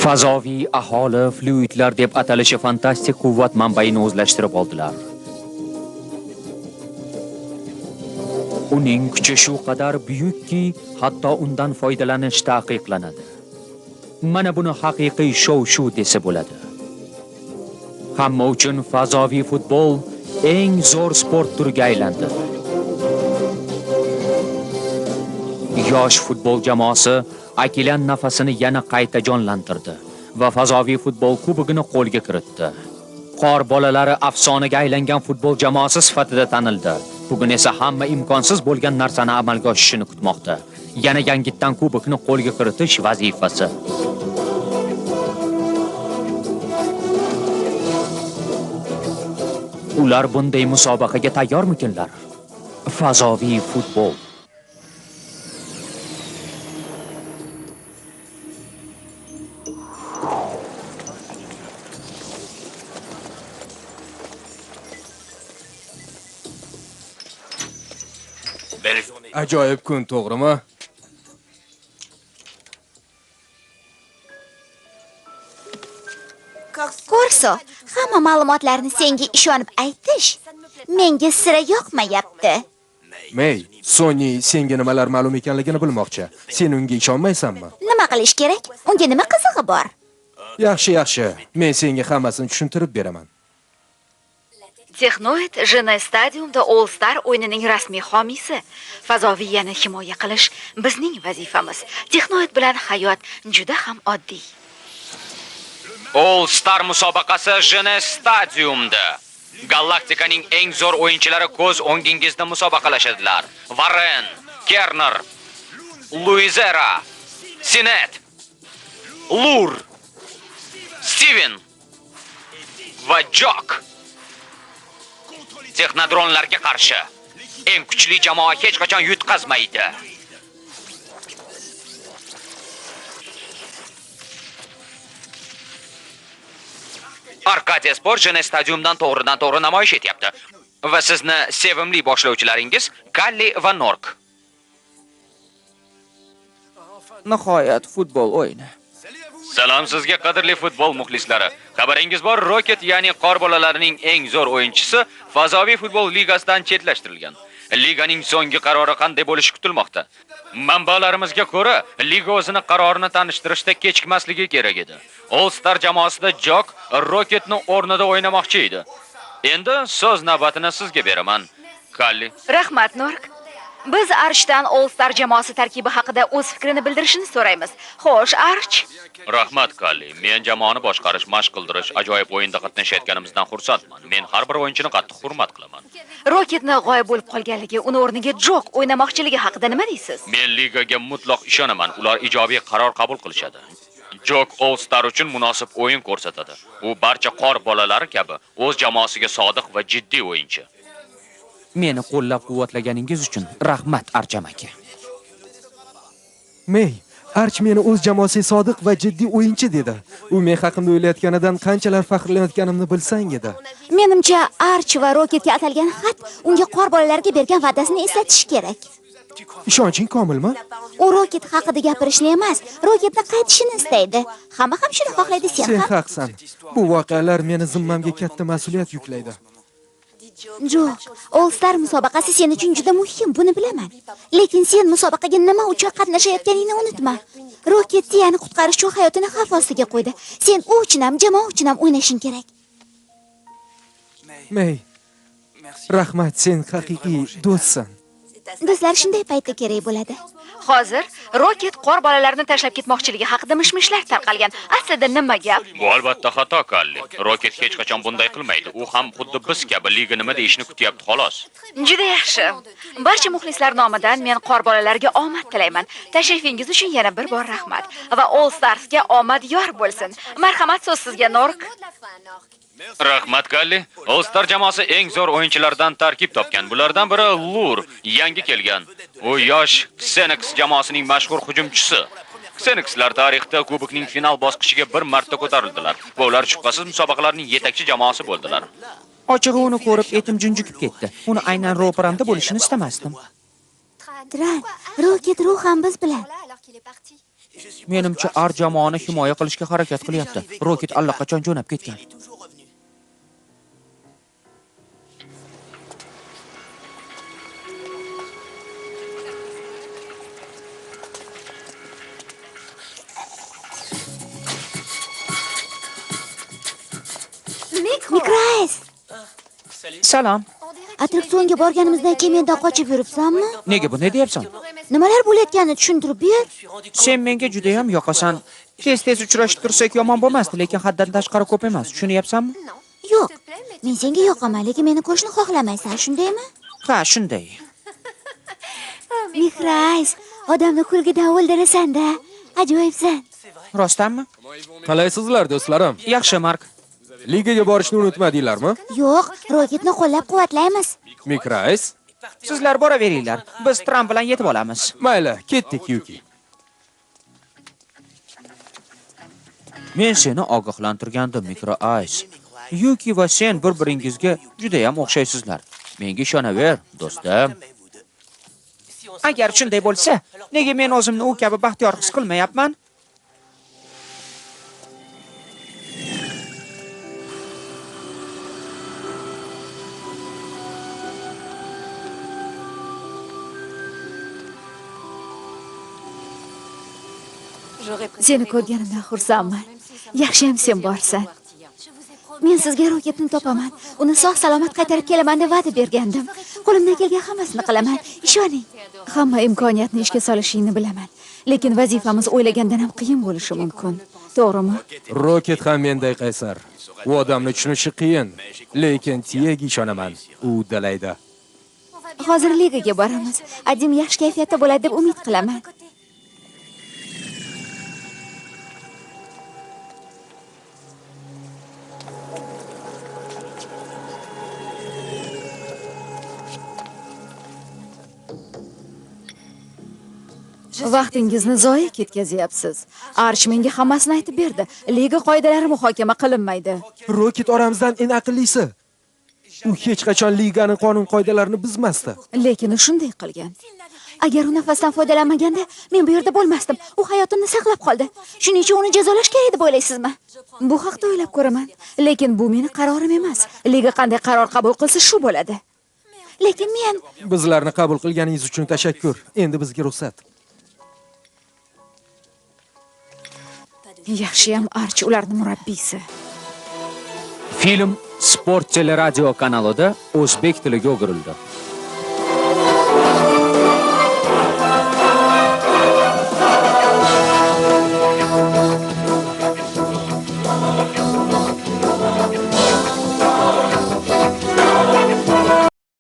Fazoviy aholi fluidlar deb atalishi fantastik quvvat manbaini o'zlashtirib oldilar. Uning kuchi shu qadar buyukki, hatto undan foydalanish taqiqlanadi. Mana buni haqiqiy shov-shuv desa bo'ladi. Hamma uchun fazoviy futbol eng zo'r sport turiga aylandi. Yosh futbol jamoasi Akilan nafasini yana qayta jonlantirdi va fazoviy futbol kubogini qo'lga kiritdi. Qor bolalari afsonaga aylangan futbol jamoasi sifatida tanildi. Bugun esa hamma imkonsiz bo'lgan narsani amalga oshishini kutmoqda. Yana yangitdan kubokni qo'lga kiritish vazifasi. Ular bunday musobaqaga tayyormikinlar? Fazoviy futbol. Ajoyib kun, to'g'rimi? Korso, hamma ma'lumotlarni senga ishonib aytish menga sira yoqmayapti. May, Sony senga nimalar ma'lum ekanligini bilmoqchi. Sen unga ishonmaysanmi? Nima qilish kerak? Unga nima qizig'i bor? Yaxshi. Men senga hammasini tushuntirib beraman. Texnoid Jena stadiumda All Star o'yinining rasmiy homiysi. Fazoviyani himoya qilish bizning vazifamiz. Texnoid bilan hayot juda ham oddiy. All Star musobaqasi Jena stadiumda. Galaktikaning eng zo'r o'yinchilari ko'z o'ngingizda musobaqalashadilar. Warren, Kerner, Luizera, Sinet, Lur, Steven va Jock. Texnodronlarga qarshi eng kuchli jamoa hech qachon yutqazmaydi. Arkadia Sport Jena stadiumdan to'g'ridan-to'g'ri namoyish etyapti. Va sizni sevimli boshlovchilaringiz Kalli va Nork. Nihoyat futbol o'yini. Salom sizga qadrli futbol muxlislari. Xabaringiz bor, Rocket, ya'ni qor bolalarining eng zo'r o'yinchisi Fazoviy futbol ligasidan chetlashtirilgan. Liganing so'nggi qarori qanday bo'lishi kutilmoqda? Manbalarimizga ko'ra, liga o'zini qarorini tanishtirishda kechikmasligi kerak edi. All Star jamoasida Jock Rocketni o'rnida o'ynamoqchi edi. Endi so'z navbatini sizga beraman, Kalli. Rahmat, Nork. Biz Archdan All Star jamoasi tarkibi haqida o'z fikrini bildirishini so'raymiz. Xo'sh, Arch? Rahmat, Kalli. Men jamoani boshqarish, mashq qildirish, ajoyib o'yinda qatnashayotganimizdan xursandman. Men har bir o'yinchini qattiq hurmat qilaman. Rocketni g'oyib bo'lib qolganligi, uni o'rniga Jock o'ynamoqchiligi haqida nima deysiz? Men ligaga mutlaq ishonaman. Ular ijobiy qaror qabul qilishadi. Jock All Star uchun munosib o'yin ko'rsatadi. U barcha qor bolalari kabi o'z jamoasiga sodiq va jiddiy o'yinchi. Meni qo'llab-quvvatlaganingiz uchun rahmat, Archam aka. May, Arch meni o'z jamoasiga sodiq va jiddiy o'yinchi dedi. U men haqimda o'ylayotganidan qanchalar faxrlanayotganimni bilsang edi. Menimcha, Arch va Rocketga atalgan xat unga qor bolalarga bergan va'dasini eslatish kerak. Ishonching komilmi? U Rocket haqida gapirishni emas, Rocketni qaytishini istaydi. Hamma ham shuni xohlaydi, sen Sen ham. haqsan. Bu voqealar meni zimmamga katta mas'uliyat yuklaydi. Jock, All Star musobaqasi sen uchun juda muhim, buni bilaman. Lekin sen musobaqaga nima uchun qatnashayotganingni unutma. Rocket yana qutqarish uchun hayotini xavf ostiga qo'ydi. Sen u uchun ham, jamoa uchun ham o'ynashing kerak. May, rahmat, sen haqiqiy do'stsan. Do'stlar shunday paytda kerak bo'ladi. Hozir Rocket qor bolalarini tashlab ketmoqchiligi haqida mishmishlar tarqalgan. Aslida nima gap? Bu albatta xato, Kalli. Rocket hech qachon bunday qilmaydi. U ham xuddi biz kabi liga nima deyishni kutyapti, xolos. Juda yaxshi. Barcha muxlislar nomidan men qor bolalariga omad tilayman. Tashrifingiz uchun yana bir bor rahmat va All Starsga omad yor bo'lsin. Marhamat, so'z sizga, Nork. Rahmat, Kalli. All Star jamoasi eng zo'r o'yinchilardan tarkib topgan. Bulardan biri Lur, yangi kelgan. U yosh Xenix jamoasining mashhur hujumchisi. Xenixlar tarixda kubokning final bosqichiga bir marta ko'tarildilar va ular shubhasiz musobaqalarning yetakchi jamoasi bo'ldilar. Ochig'i uni ko'rib etim junjikib ketdi. Uni aynan ro'paramda bo'lishini istamasdim. Tran, Rocket ruhan biz bilan. Menimcha ar jamoani himoya qilishga harakat qilyapti. Roket allaqachon jo'nab ketgan. Mikrais, Salom. attraksionga borganimizdan keyin mendan qochib yuribsanmi? Nega bunday deyapsan? Nimalar bo'layotganini tushuntirib ber. Sen menga juda ham yoqasan. Tez-tez uchrashib tursak yomon bo'lmasdi, lekin haddan tashqari ko'p emas. Tushunyapsanmi? Yo'q, men senga yoqaman, lekin meni ko'rishni xohlamaysan, shundaymi? Ha, shunday. Mikrais, odamni kulgidan o'ldirasan-da. Ajoyibsan. Rostdanmi? Qalaysizlar do'stlarim? Yaxshi, Mark. Ligaga borishni unutmadinglarmi? Yo'q, Roketni qo'llab-quvvatlaymiz. Mikrais? Sizlar boraveringlar. Biz Tramp bilan yetib olamiz. Mayli, ketdik Yuki. Men seni ogohlantirgandim, Micro Ice. Yuki va sen bir-biringizga juda ham o'xshaysizlar. Menga ishonaver, do'stim. Agar shunday bo'lsa, nega men o'zimni u kabi baxtiyor his qilmayapman? Seni ko'rganimdan xursandman. Yaxshiyam sen borsan. Men sizga Roketni topaman. Uni sog'-salomat qaytarib kelaman deb va'da bergandim. Qo'limdan kelgan hammasini qilaman. Ishoning. Hamma imkoniyatni ishga solishingni bilaman. Lekin vazifamiz o'ylagandan ham qiyin bo'lishi mumkin. To'g'rimi? Roket ham menday qaysar. U odamni tushunishi qiyin, lekin Tiyeg ishonaman. U udalaydi. Hozir ligaga boramiz. Adim yaxshi kayfiyatda bo'ladi deb umid qilaman. Vaqtingizni zoya ketkazyapsiz. Arch menga hammasini aytib berdi. Liga qoidalari muhokama qilinmaydi. Roket oramizdan eng aqllisi. U hech qachon liganing qonun-qoidalarini buzmasdi. Lekin u shunday qilgan. Agar u nafasdan foydalanmaganda, men bu yerda bo'lmasdim. U hayotimni saqlab qoldi. Shuning uchun uni jazolash kerak deb o'ylaysizmi? Bu haqda o'ylab ko'raman. Lekin bu meni qarorim emas. Liga qanday qaror qabul qilsa shu bo'ladi. Lekin men Bizlarni qabul qilganingiz uchun tashakkur. Endi bizga ruxsat. Yaxshiyam Arch ularning murabbiysi. Film Sport teleradio kanalida o'zbek tiliga o'girildi.